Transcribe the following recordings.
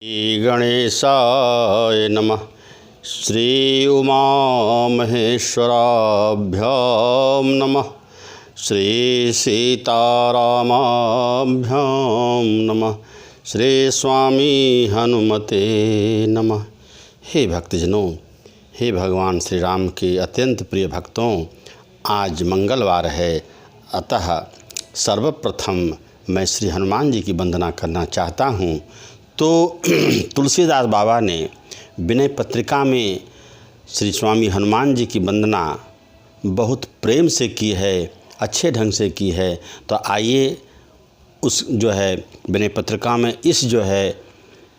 श्री गणेशाय नमः। श्री उमामहेश्वराभ्यां नमः। श्री सीतारामाभ्यां नमः। श्री स्वामी हनुमते नमः। हे भक्तजनों, हे भगवान श्री राम के अत्यंत प्रिय भक्तों, आज मंगलवार है, अतः सर्वप्रथम मैं श्री हनुमान जी की वंदना करना चाहता हूँ। तो तुलसीदास बाबा ने विनय पत्रिका में श्री स्वामी हनुमान जी की वंदना बहुत प्रेम से की है, अच्छे ढंग से की है। तो आइए उस जो है विनय पत्रिका में इस जो है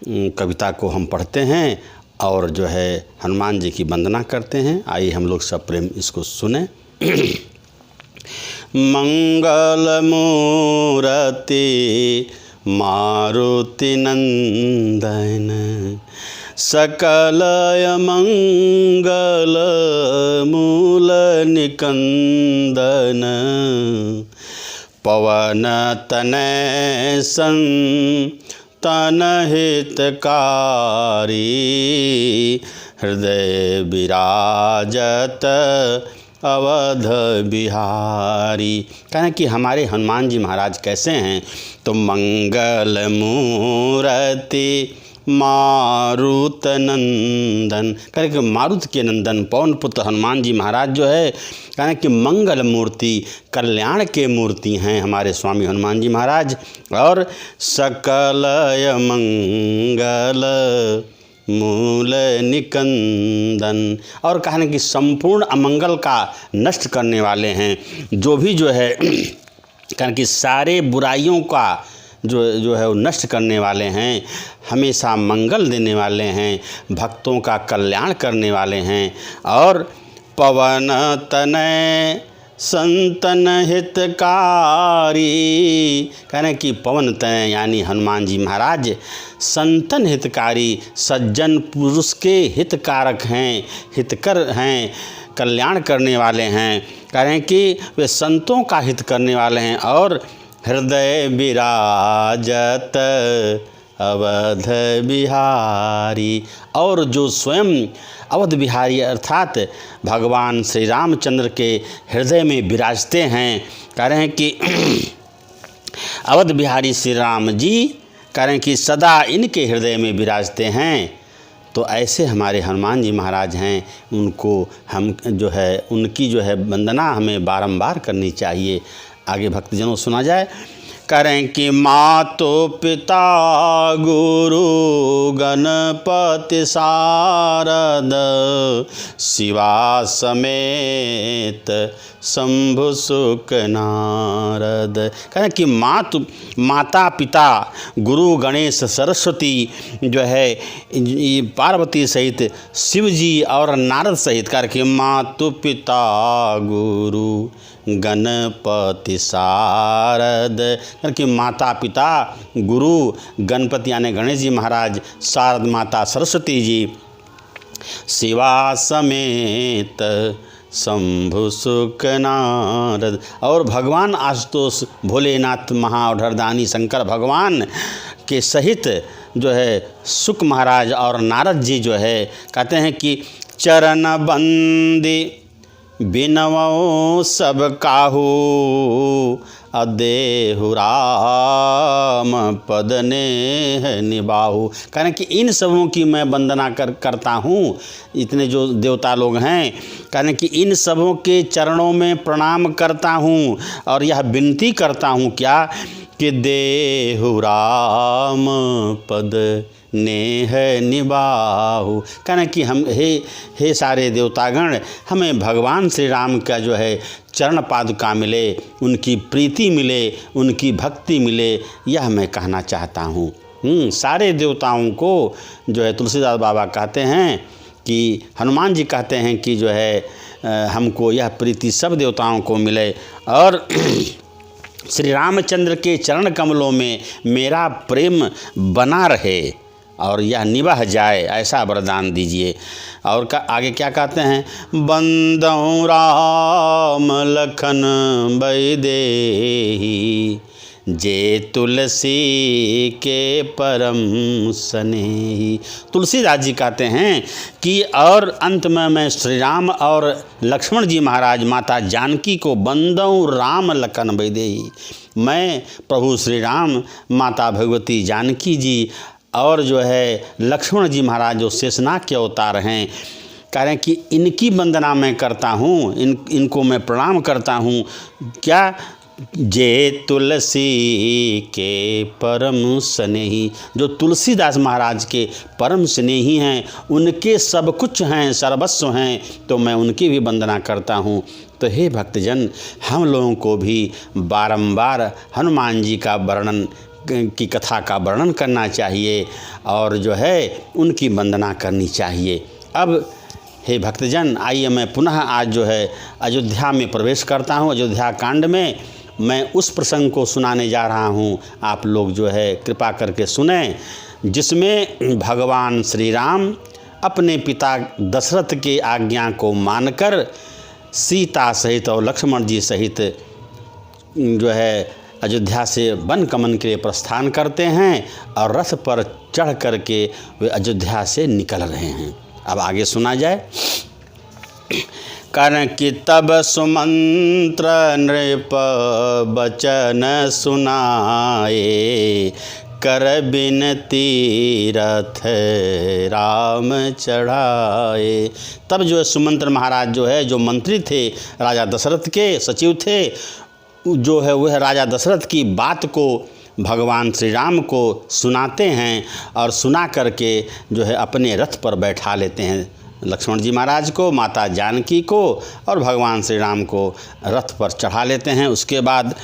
कविता को हम पढ़ते हैं और जो है हनुमान जी की वंदना करते हैं। आइए हम लोग सब प्रेम इसको सुने। मंगल मूर्ति मारुति नंदन, सकलय मंगल मूल निकंदन, पवन तनय संतन हितकारी, हृदय विराजत अवध बिहारी। कहें कि हमारे हनुमान जी महाराज कैसे हैं, तो मंगल मूर्ति मारुत नंदन, कहें कि मारुत के नंदन पवन पुत्र हनुमान जी महाराज जो है, कहें कि मंगल मूर्ति कल्याण के मूर्ति हैं हमारे स्वामी हनुमान जी महाराज। और सकलय मंगल मूल निकंदन, और कहने कि संपूर्ण अमंगल का नष्ट करने वाले हैं। जो भी जो है कहने कि सारे बुराइयों का जो है वो नष्ट करने वाले हैं, हमेशा मंगल देने वाले हैं, भक्तों का कल्याण करने वाले हैं। और पवन तनय संतन हितकारी, कहने कि पवन तनय यानी हनुमान जी महाराज संतन हितकारी, सज्जन पुरुष के हितकारक हैं, हितकर हैं, कल्याण करने वाले हैं। कहें कि वे संतों का हित करने वाले हैं। और हृदय विराजत अवध बिहारी, और जो स्वयं अवध बिहारी अर्थात भगवान श्री रामचंद्र के हृदय में विराजते हैं। कह रहे हैं कि अवध बिहारी श्री राम जी कह रहे हैं कि सदा इनके हृदय में विराजते हैं। तो ऐसे हमारे हनुमान जी महाराज हैं, उनको हम जो है उनकी जो है वंदना हमें बारंबार करनी चाहिए। आगे भक्तजनों सुना जाए। करें कि मातो पिता गुरु गणपति शारद, शिवा समेत शंभु सुख नारद। कहें कि माता पिता गुरु गणेश सरस्वती जो है पार्वती सहित शिव जी और नारद सहित करके मातु पिता गुरु गणपति शारद, कि माता पिता गुरु गणपति यानी गणेश जी महाराज, शारद माता सरस्वती जी, शिवा समेत शंभु सुख नारद, और भगवान आशुतोष भोलेनाथ महाअवधरदानी शंकर भगवान के सहित जो है सुख महाराज और नारद जी जो है कहते हैं कि चरण बंदी बिनवो सब काहू, अदेहु राम पद ने निबाहु। कहने कि इन सबों की मैं वंदना करता हूँ, इतने जो देवता लोग हैं, कहने कि इन सबों के चरणों में प्रणाम करता हूँ और यह विनती करता हूँ क्या कि देहु राम पद नेह निबाहु। कहना कि हम हे सारे देवतागण, हमें भगवान श्री राम का जो है चरण पादुका मिले, उनकी प्रीति मिले, उनकी भक्ति मिले, यह मैं कहना चाहता हूँ। सारे देवताओं को जो है तुलसीदास बाबा कहते हैं कि हनुमान जी कहते हैं कि जो है हमको यह प्रीति सब देवताओं को मिले और श्री रामचंद्र के चरण कमलों में मेरा प्रेम बना रहे और यह निभा जाए, ऐसा वरदान दीजिए। और आगे क्या कहते हैं, बंदौ राम लखन बैदेही, जे तुलसी के परम स्नेही। तुलसीदास जी कहते हैं कि और अंत में मैं श्री राम और लक्ष्मण जी महाराज माता जानकी को बंदऊँ राम लखन वैदेही। मैं प्रभु श्री राम, माता भगवती जानकी जी और जो है लक्ष्मण जी महाराज जो शेषनाग के अवतार हैं, कह रहे हैं कि इनकी वंदना मैं करता हूँ, इनको मैं प्रणाम करता हूँ। क्या? जे तुलसी के परम स्नेही, जो तुलसीदास महाराज के परम स्नेही हैं, उनके सब कुछ हैं, सर्वस्व हैं, तो मैं उनकी भी वंदना करता हूँ। तो हे भक्तजन, हम लोगों को भी बारंबार हनुमान जी का वर्णन की कथा का वर्णन करना चाहिए और जो है उनकी वंदना करनी चाहिए। अब हे भक्तजन, आइए मैं पुनः आज जो है अयोध्या में प्रवेश करता हूँ। अयोध्या कांड में मैं उस प्रसंग को सुनाने जा रहा हूँ, आप लोग जो है कृपा करके सुने, जिसमें भगवान श्री राम अपने पिता दशरथ के आज्ञा को मानकर सीता सहित और लक्ष्मण जी सहित जो है अयोध्या से वन गमन के लिए प्रस्थान करते हैं और रथ पर चढ़ करके वे अयोध्या से निकल रहे हैं। अब आगे सुना जाए। कारण कि तब सुमंत्र नृप बचन सुनाए, कर बिनती रथ राम चढ़ाए। तब जो है सुमंत्र महाराज जो है, जो मंत्री थे राजा दशरथ के, सचिव थे, जो है वह राजा दशरथ की बात को भगवान श्री राम को सुनाते हैं और सुना करके जो है अपने रथ पर बैठा लेते हैं, लक्ष्मण जी महाराज को, माता जानकी को और भगवान श्री राम को रथ पर चढ़ा लेते हैं। उसके बाद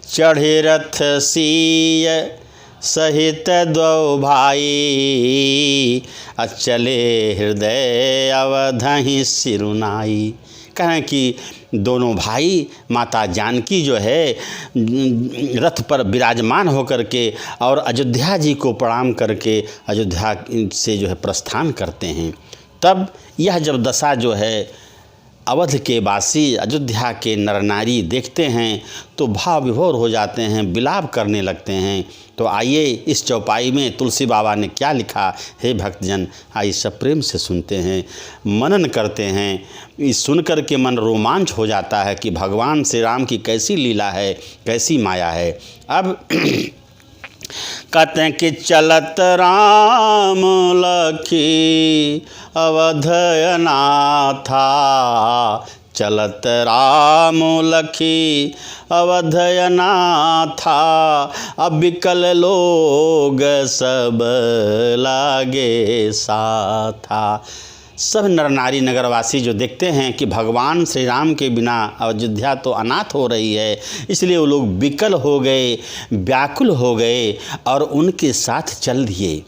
चढ़े रथ सीय सहित दो भाई, अचले हृदय अवधहि सिरुनाई। कहें कि दोनों भाई माता जानकी जो है रथ पर विराजमान होकर के और अयोध्या जी को प्रणाम करके अयोध्या से जो है प्रस्थान करते हैं। तब यह जब दशा जो है अवध के वासी अयोध्या के नर नारी देखते हैं तो भाव विभोर हो जाते हैं, विलाप करने लगते हैं। तो आइए इस चौपाई में तुलसी बाबा ने क्या लिखा, हे भक्तजन, आइए सब प्रेम से सुनते हैं, मनन करते हैं। इस सुनकर के मन रोमांच हो जाता है कि भगवान श्री राम की कैसी लीला है, कैसी माया है। अब कहते हैं कि चलत राम लखी अवधयनाथा, चलत राम लखी अवधयनाथा, अब विकल लोग सब लागे साथा। सब नर नारी नगरवासी जो देखते हैं कि भगवान श्री राम के बिना अयोध्या तो अनाथ हो रही है, इसलिए वो लोग विकल हो गए, व्याकुल हो गए और उनके साथ चल दिए।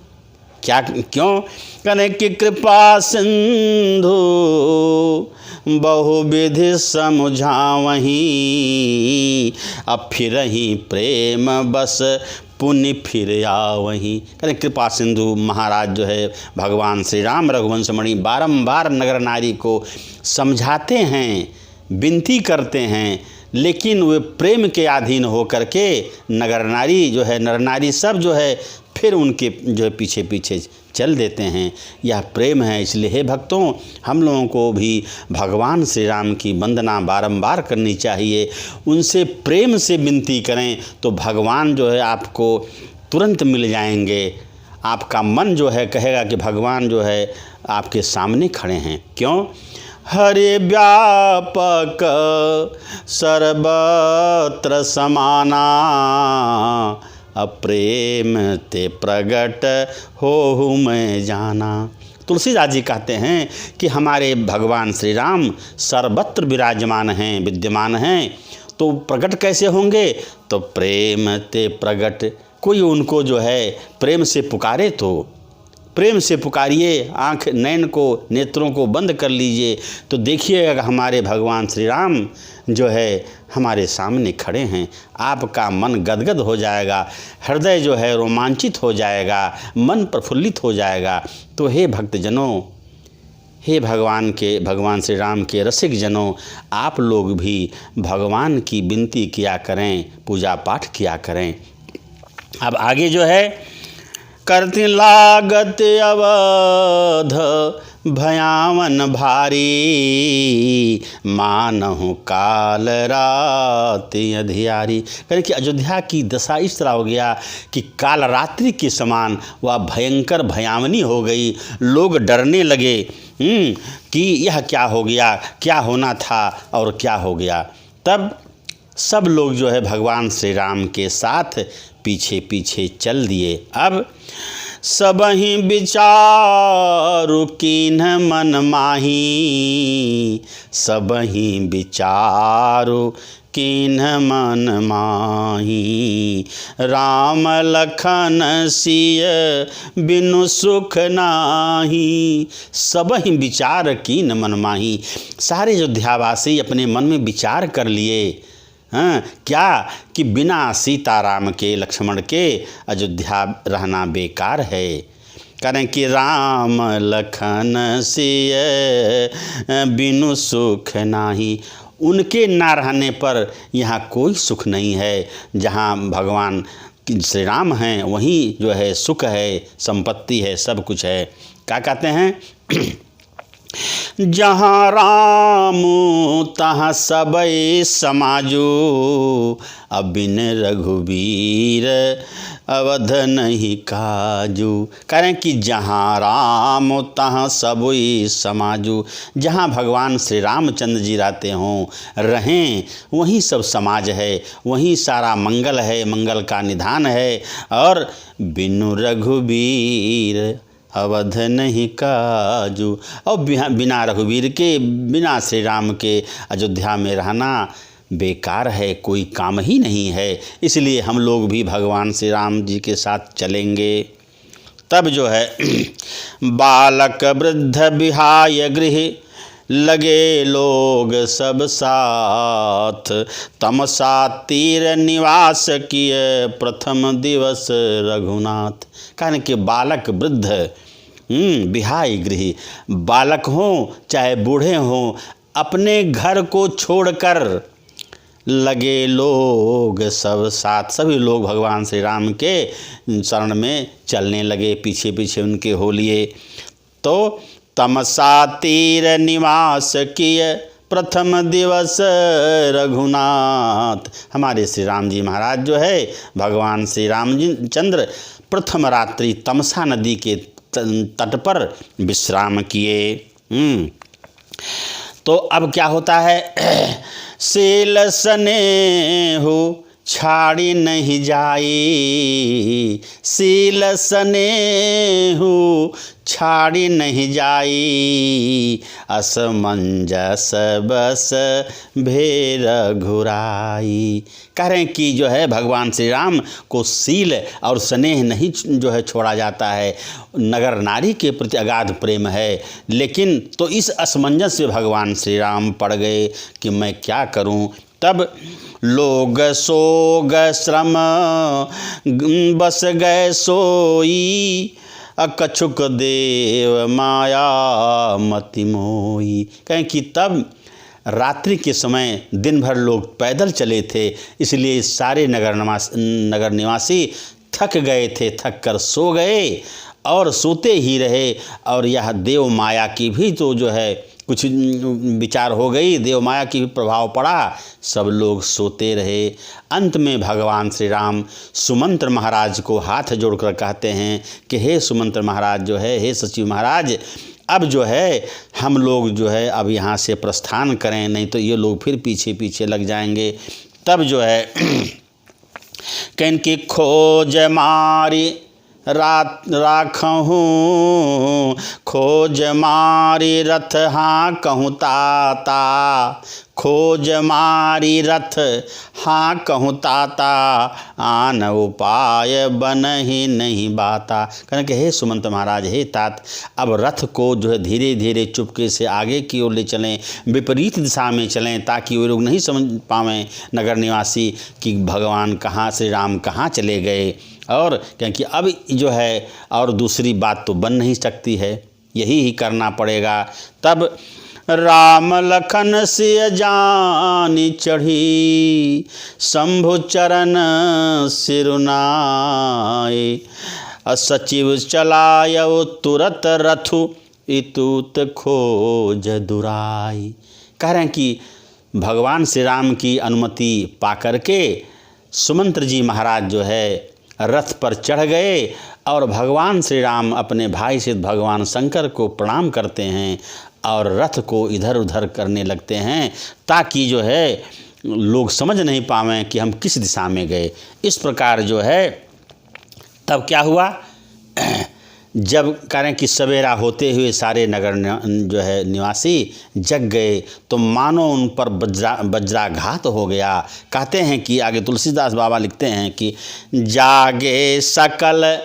क्या क्यों? कहने कि कृपा सिंधु बहुविधि समझावहीं, अब फिर ही प्रेम बस पुण्य फिर आवहीं। कहते कृपा सिंधु महाराज जो है भगवान श्री राम रघुवंश मणि बारंबार नगर नारी को समझाते हैं, विनती करते हैं, लेकिन वे प्रेम के अधीन हो करके नगर नारी जो है, नर नारी सब जो है फिर उनके जो है पीछे पीछे चल देते हैं। यह प्रेम है। इसलिए हे भक्तों, हम लोगों को भी भगवान श्री राम की वंदना बारंबार करनी चाहिए, उनसे प्रेम से विनती करें तो भगवान जो है आपको तुरंत मिल जाएंगे। आपका मन जो है कहेगा कि भगवान जो है आपके सामने खड़े हैं। क्यों? हरे व्यापक सर्वत्र समाना, अप्रेम ते प्रगट हो मैं जाना। तुलसीदास जी कहते हैं कि हमारे भगवान श्री राम सर्वत्र विराजमान हैं, विद्यमान हैं, तो प्रकट कैसे होंगे? तो प्रेम ते प्रगट। कोई उनको जो है प्रेम से पुकारे तो प्रेम से पुकारिए, आँख नैन को नेत्रों को बंद कर लीजिए तो देखिएगा हमारे भगवान श्री राम जो है हमारे सामने खड़े हैं। आपका मन गदगद हो जाएगा, हृदय जो है रोमांचित हो जाएगा, मन प्रफुल्लित हो जाएगा। तो हे भक्तजनों, हे भगवान श्री राम के रसिक जनों, आप लोग भी भगवान की विनती किया करें, पूजा पाठ किया करें। अब आगे जो है, करती लागत अवध भयावन भारी, मानहु काल रात अधियारी। कहें कि अयोध्या की दशा इस तरह हो गया कि काल रात्रि के समान वह भयंकर भयावनी हो गई। लोग डरने लगे कि यह क्या हो गया, क्या होना था और क्या हो गया। तब सब लोग जो है भगवान श्री राम के साथ पीछे पीछे चल दिए। अब सबहि विचारु कीन्ह मन माही, सबहि विचारु कीन्ह मन माही, राम लखन सिय बिनु सुख नाही। सबहि विचार कीन्ह मन माही, सारे अयोध्यावासी अपने मन में विचार कर लिए क्या कि बिना सीताराम के, लक्ष्मण के अयोध्या रहना बेकार है। करें कि राम लखन सिय बिनु सुख नाही, उनके ना रहने पर यहाँ कोई सुख नहीं है। जहाँ भगवान श्री राम हैं वहीं जो है सुख है, संपत्ति है, सब कुछ है। क्या कहते हैं, जहाँ राम तहाँ सबई समाजू, अबिन रघुबीर अवध नहीं काजू। करें कि जहाँ राम तहाँ सबई समाजू, जहाँ भगवान श्री रामचंद्र जी रहते हों, रहें, वहीं सब समाज है, वहीं सारा मंगल है, मंगल का निधान है। और बिनु रघुबीर अवध नहीं काजू, और बिना रघुवीर के, बिना श्री राम के अयोध्या में रहना बेकार है, कोई काम ही नहीं है। इसलिए हम लोग भी भगवान श्री राम जी के साथ चलेंगे। तब जो है बालक वृद्ध विहाय गृह, लगे लोग सब साथ, तमसा तीर निवास किए प्रथम दिवस रघुनाथ। कहने के बालक वृद्ध विहाय गृह, बालक हों चाहे बूढ़े हों, अपने घर को छोड़कर लगे लोग सब साथ, सभी लोग भगवान श्री राम के शरण में चलने लगे, पीछे पीछे उनके हो लिए। तो तमसा तीर निवास किए प्रथम दिवस रघुनाथ, हमारे श्री राम जी महाराज जो है, भगवान श्री रामचंद्र प्रथम रात्रि तमसा नदी के तट पर विश्राम किए। तो अब क्या होता है, सील स्नेहु छाड़ी नहीं जाई, सील स्नेहु छाड़ी नहीं जाई, असमंजस बस भेर घुराई। कह रहे हैं कि जो है भगवान श्री राम को सील और स्नेह नहीं जो है छोड़ा जाता है, नगर नारी के प्रति अगाध प्रेम है। लेकिन तो इस असमंजस में भगवान श्री राम पड़ गए कि मैं क्या करूं। तब लोग सोग श्रम बस गए सोई, कछुक देव माया मति मोई। कहें कि तब रात्रि के समय दिन भर लोग पैदल चले थे, इसलिए सारे नगर निवासी थक गए थे, थक कर सो गए और सोते ही रहे। और यह देव माया की भी तो जो है कुछ विचार हो गई, देव माया की भी प्रभाव पड़ा, सब लोग सोते रहे। अंत में भगवान श्री राम सुमंत्र महाराज को हाथ जोड़कर कहते हैं कि हे सुमंत्र महाराज जो है, हे सचिव महाराज, अब जो है हम लोग जो है अब यहाँ से प्रस्थान करें, नहीं तो ये लोग फिर पीछे पीछे लग जाएंगे। तब जो है कहन की खोज मारी राखहूँ, खोज मारी रथ हाँ कहूँ ताता, खोज मारी रथ हाँ कहूँ ताता, आन उपाय बनहि नहीं बाता। कहने कि हे सुमंत महाराज, हे तात, अब रथ को जो है धीरे धीरे चुपके से आगे की ओर ले चलें, विपरीत दिशा में चलें, ताकि वो लोग नहीं समझ पावें नगर निवासी कि भगवान कहाँ, श्री राम कहाँ चले गए। और क्योंकि अब जो है और दूसरी बात तो बन नहीं सकती है। यही ही करना पड़ेगा। तब राम लखन सिय जानि चढ़ी, शंभु चरण सिरुनाए, सचिव चलायउ तुरत रथु, इतुत खोज दुराई। कह रहे हैं कि भगवान श्री राम की अनुमति पाकर के सुमंत्र जी महाराज जो है रथ पर चढ़ गए और भगवान श्री राम अपने भाई सिद्ध भगवान शंकर को प्रणाम करते हैं और रथ को इधर उधर करने लगते हैं ताकि जो है लोग समझ नहीं पावें कि हम किस दिशा में गए। इस प्रकार जो है तब क्या हुआ, जब करें कि सवेरा होते हुए सारे नगर जो है निवासी जग गए तो मानो उन पर वज्राघात हो गया। कहते हैं कि आगे तुलसीदास बाबा लिखते हैं कि जागे सकल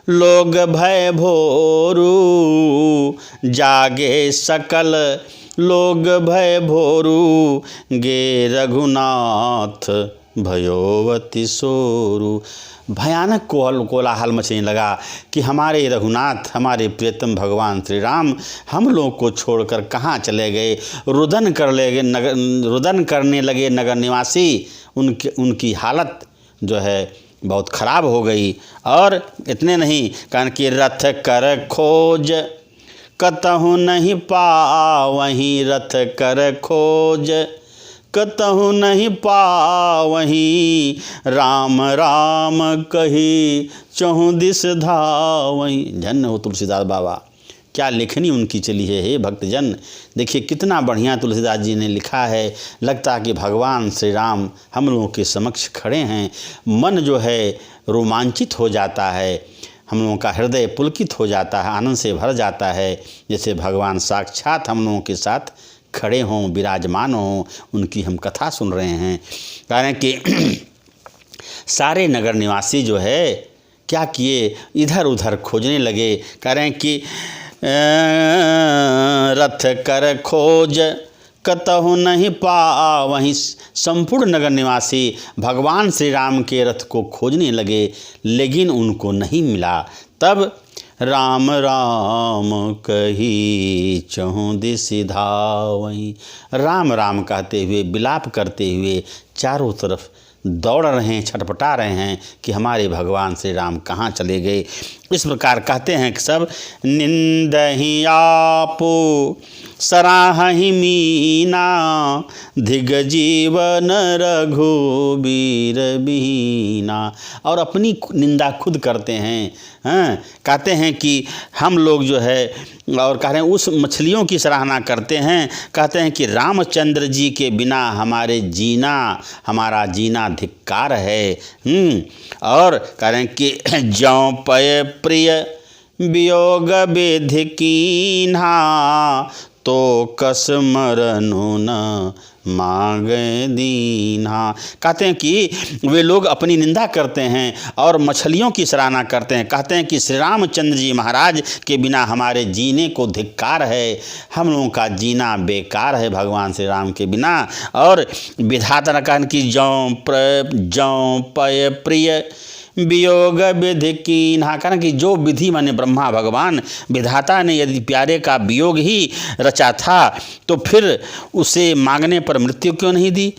लोग भय भोरू, जागे सकल लोग भय भोरू, गे रघुनाथ भयोवती सोरू। भयानक कोलाहल मचने लगा कि हमारे रघुनाथ, हमारे प्रियतम भगवान श्री राम हम लोग को छोड़कर कहाँ चले गए। रुदन करने लगे नगर निवासी। उनकी हालत जो है बहुत ख़राब हो गई। और इतने नहीं, कारण कि रथ कर खोज कतहु नहीं पावहीं, रथ कर खोज कतहु नहीं पावहीं, राम राम कही चहुँ दिस धावहीं। धन्य हो तुलसीदास बाबा, क्या लेखनी उनकी चली है। हे भक्तजन, देखिए कितना बढ़िया तुलसीदास जी ने लिखा है। लगता है कि भगवान श्री राम हम लोगों के समक्ष खड़े हैं। मन जो है रोमांचित हो जाता है, हम लोगों का हृदय पुलकित हो जाता है, आनंद से भर जाता है, जैसे भगवान साक्षात हम लोगों के साथ खड़े हों, विराजमान हों, उनकी हम कथा सुन रहे हैं। कारण कि सारे नगर निवासी जो है क्या किए, इधर उधर खोजने लगे। कह रहे हैं कि रथ कर खोज कतहु नहीं पावहीं, संपूर्ण नगर निवासी भगवान श्री राम के रथ को खोजने लगे लेकिन उनको नहीं मिला। तब राम राम कही चहुँ दिस धावहीं, राम राम कहते हुए विलाप करते हुए चारों तरफ दौड़ रहे हैं, छटपटा रहे हैं कि हमारे भगवान श्री राम कहाँ चले गए। इस प्रकार कहते हैं कि सब निंदहि आपो सराहहि मीना, धिग जीवन रघुबीर बीना। और अपनी निंदा खुद करते हैं। कहते हैं कि हम लोग जो है, और कह रहे हैं उस मछलियों की सराहना करते हैं। कहते हैं कि रामचंद्र जी के बिना हमारा जीना धिक्कार है। और कह रहे हैं कि ज्यों पय प्रिय वियोग विधि कीन्हा, तो कस मरनु न मांगे दीन्हा। कहते हैं कि वे लोग अपनी निंदा करते हैं और मछलियों की सराहना करते हैं। कहते हैं कि श्री रामचंद्र जी महाराज के बिना हमारे जीने को धिक्कार है, हम लोगों का जीना बेकार है भगवान श्री राम के बिना। और विधाता ने कहा कि जौं पय प्रिय वियोग विधि कीन्हा, कहना कि जो विधि माने ब्रह्मा भगवान विधाता ने यदि प्यारे का वियोग ही रचा था तो फिर उसे मांगने पर मृत्यु क्यों नहीं दी।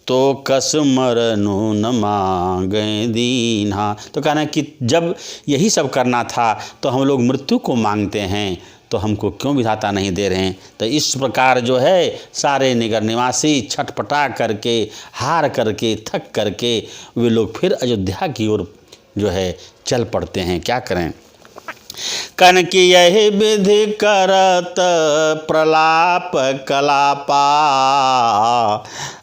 तो कस मरनु न मांगे दीन्हा, तो कहना कि जब यही सब करना था तो हम लोग मृत्यु को मांगते हैं, तो हमको क्यों विधाता नहीं दे रहे हैं। तो इस प्रकार जो है सारे नगर निवासी छटपटा करके, हार करके, थक करके वे लोग फिर अयोध्या की ओर जो है चल पड़ते हैं। क्या करें, कन की यही विधि करत प्रलाप कलापा,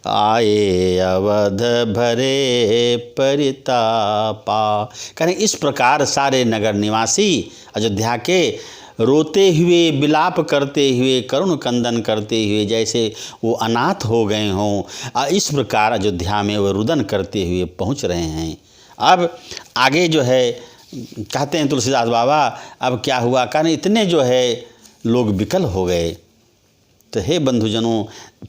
आए अवध भरे परितापा। करें इस प्रकार सारे नगर निवासी अयोध्या के रोते हुए, विलाप करते हुए, करुण कंदन करते हुए जैसे वो अनाथ हो गए हों, इस प्रकार अयोध्या में वो रुदन करते हुए पहुंच रहे हैं। अब आगे जो है कहते हैं तुलसीदास बाबा, अब क्या हुआ, कारण इतने जो है लोग विकल हो गए। तो हे बंधुजनों,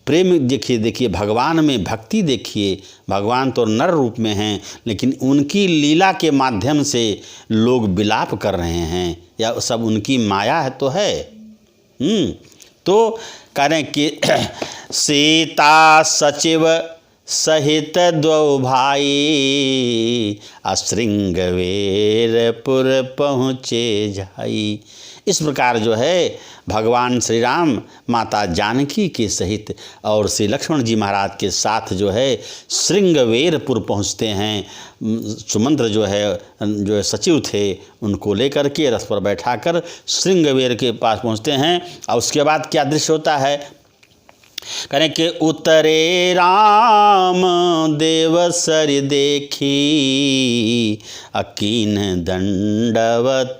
प्रेम देखिए भगवान में भक्ति देखिए। भगवान तो नर रूप में हैं, लेकिन उनकी लीला के माध्यम से लोग विलाप कर रहे हैं, या सब उनकी माया है तो है। तो कह रहे हैं कि सीता सचिव सहित द्वौ भाई, श्रृंगवेरपुर पहुँचे जाई। इस प्रकार जो है भगवान श्री राम माता जानकी के सहित और श्री लक्ष्मण जी महाराज के साथ जो है श्रृंगवेरपुर पहुँचते हैं। सुमंत्र जो है सचिव थे, उनको लेकर के रथ पर बैठाकर श्रृंगवेर के पास पहुँचते हैं। और उसके बाद क्या दृश्य होता है, करें कि उतरे राम देव सर देखी, अकीन दंडवत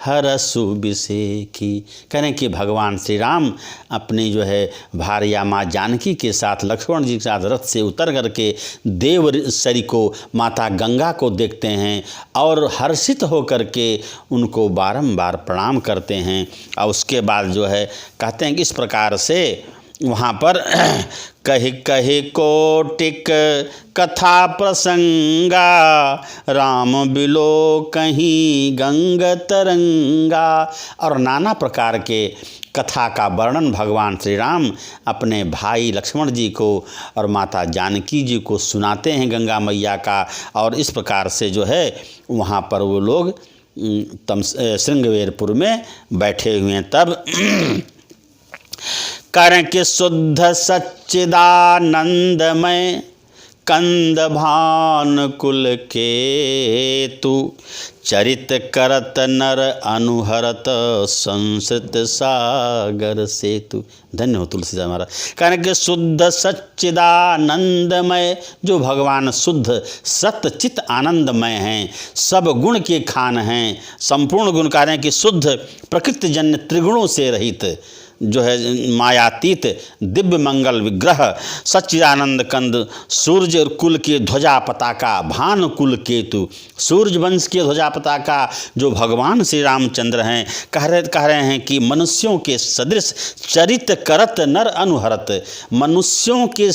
हरसु बिसेखी। करें कि भगवान श्री राम अपनी जो है भार्या माँ जानकी के साथ, लक्ष्मण जी के साथ रथ से उतर करके देवसरी को, माता गंगा को देखते हैं और हर्षित होकर के उनको बारंबार प्रणाम करते हैं। और उसके बाद जो है कहते हैं कि इस प्रकार से वहाँ पर कही कोटिक कथा प्रसंगा, राम बिलो कहीं गंग तरंगा। और नाना प्रकार के कथा का वर्णन भगवान श्री राम अपने भाई लक्ष्मण जी को और माता जानकी जी को सुनाते हैं गंगा मैया का। और इस प्रकार से जो है वहाँ पर वो लोग श्रृंगवेरपुर में बैठे हुए हैं। तब करें कि शुद्ध सच्चिदानंदमय कंद भान कुल के तू, चरित करत नर अनुहरत संस्कृत सागर सेतु। धन्य हो तुलसीदास महाराज। कारण कि शुद्ध सच्चिदानंदमय, जो भगवान शुद्ध सत्य चित आनंदमय हैं, सब गुण के खान हैं, संपूर्ण गुण कह रहे हैं कि शुद्ध प्रकृति जन्य त्रिगुणों से रहित जो है मायातीत दिव्य मंगल विग्रह, सच्चिदानंद कंद, सूर्य कुल के ध्वजा पताका, भान कुल केतु, सूर्य वंश के ध्वजा पताका जो भगवान श्री रामचंद्र हैं। कह रहे हैं कि मनुष्यों के सदृश चरित करत नर अनुहरत, मनुष्यों के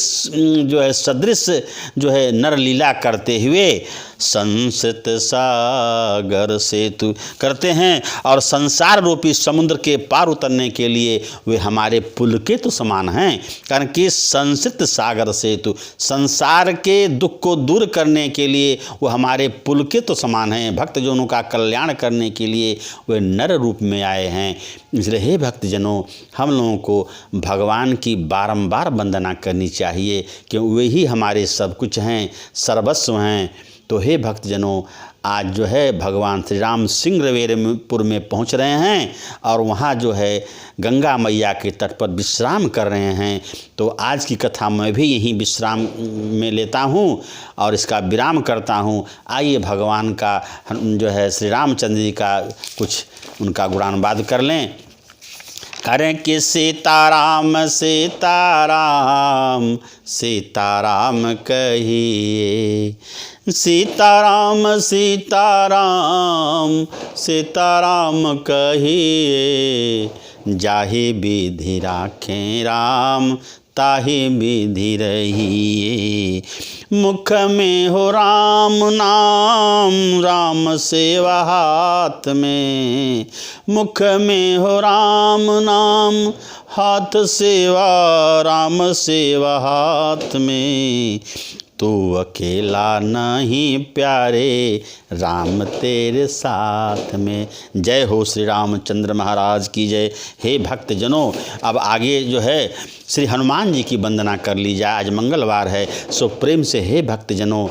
जो है सदृश जो है नर लीला करते हुए संस्कृत सागर सेतु करते हैं। और संसार रूपी समुद्र के पार उतरने के लिए वे हमारे पुल के तो समान हैं। कारण कि संस्कृत सागर सेतु, संसार के दुख को दूर करने के लिए वो हमारे पुल के तो समान हैं। भक्तजनों का कल्याण करने के लिए वे नर रूप में आए हैं। इसलिए हे भक्तजनों, हम लोगों को भगवान की बारंबार वंदना करनी चाहिए कि वे ही हमारे सब कुछ हैं, सर्वस्व हैं। तो हे भक्तजनों, आज जो है भगवान श्री राम श्रृंगवेरपुर में पहुंच रहे हैं और वहाँ जो है गंगा मैया के तट पर विश्राम कर रहे हैं। तो आज की कथा मैं भी यहीं विश्राम में लेता हूँ और इसका विराम करता हूँ। आइए भगवान का जो है श्री रामचंद्र जी का कुछ उनका गुणानुवाद कर लें। करें कि सीताराम सीताराम सीताराम कहिए, सीताराम सीताराम सीताराम कहिए, जाहि विधि राखें राम ताहि विधि रहिए। मुख में हो राम नाम राम सेवा हाथ में, मुख में हो राम नाम हाथ सेवा राम सेवा हाथ में। तू अकेला नहीं प्यारे राम तेरे साथ में। जय हो श्री रामचंद्र महाराज की जय। हे भक्तजनों, अब आगे जो है श्री हनुमान जी की वंदना कर ली जाए। आज मंगलवार है, सो प्रेम से हे भक्तजनों,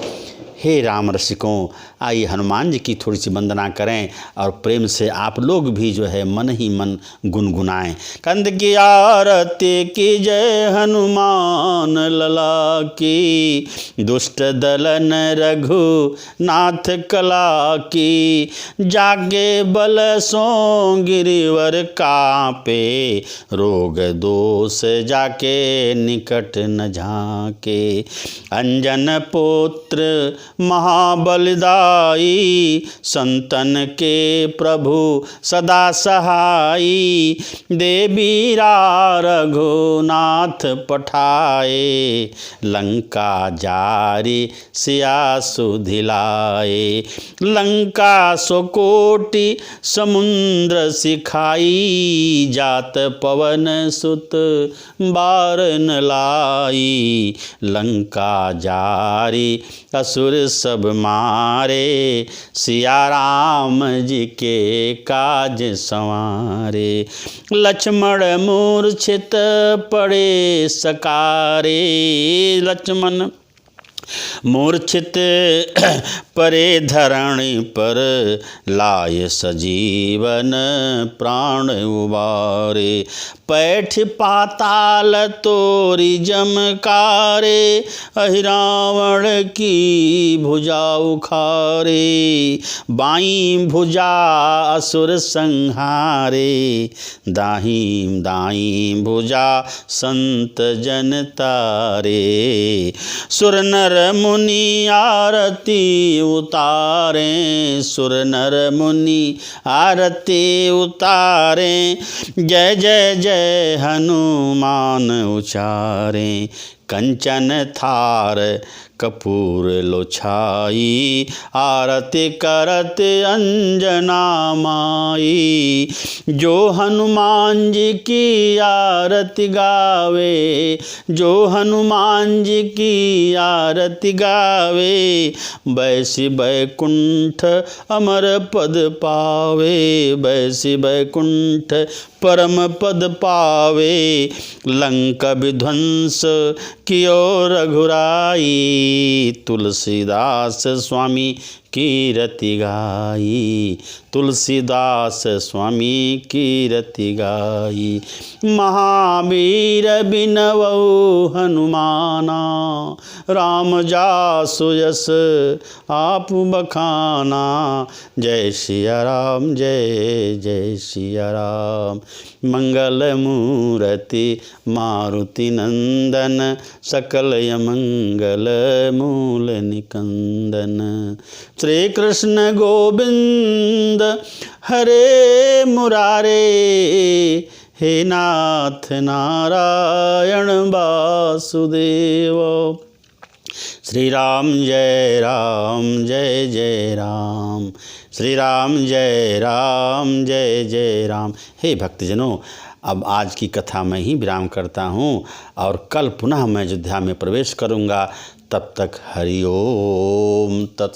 हे राम रसिकों, आइए हनुमान जी की थोड़ी सी वंदना करें और प्रेम से आप लोग भी जो है मन ही मन गुनगुनाएं। कंद की आरती की जय हनुमान लला की, दुष्ट दलन रघु नाथ कला की। जागे बल सो गिरिवर कापे, रोग दोष जाके निकट न झाके। अंजन पुत्र महाबलिदाता, पाई, संतन के प्रभु सदा सहाई। देवीरा रघुनाथ पठाए, लंका जारी सिया सुधिलाए। लंका सो कोटि समुद्र सिखाई, जात पवन सुत बार न लाई। लंका जारी असुर सब मारे, सिया राम जी के काज संवारे। लक्ष्मण मूर्छित पड़े सकारे, लक्ष्मण मूर्छित परे धरणी पर, लाय सजीवन प्राण उबारे। पैठ पाताल तोरी जमकारे, अहि रावण की भुजा उखारे। बाईं भुजा असुर संहारे, दाहिं दाईं भुजा संत जन तारे। सुर नर मुनि आरती उतारे, सुर नर मुनि आरती उतारे। जय जय जय हनुमान उचारे, कंचन थार कपूर लो छाई। आरती करत अंजना माई, जो हनुमान जी की आरती गावे, जो हनुमान जी की आरती गावे। बैसी बैकुंठ अमर पद पावे, बैसी बैकुंठ परम पद पावे। लंका विध्वंस कियो रघुराई, तुलसीदास स्वामी कीरति गाई, तुलसीदास स्वामी कीरति गाई। महावीर बिनवऊ हनुमाना, राम जासु यस आप बखाना। जय सिया राम जय जय सिया राम। मंगल मूर्ति मारुति नंदन, सकल मंगल मूल निकंदन। श्री कृष्ण गोविंद हरे मुरारे, हे नाथ नारायण वासुदेव। श्री राम जय जय राम, श्री राम जय जय राम। हे भक्तजनों, अब आज की कथा में ही विराम करता हूँ और कल पुनः मैं अयोध्या में प्रवेश करूँगा। तब तक हरि ओम तत्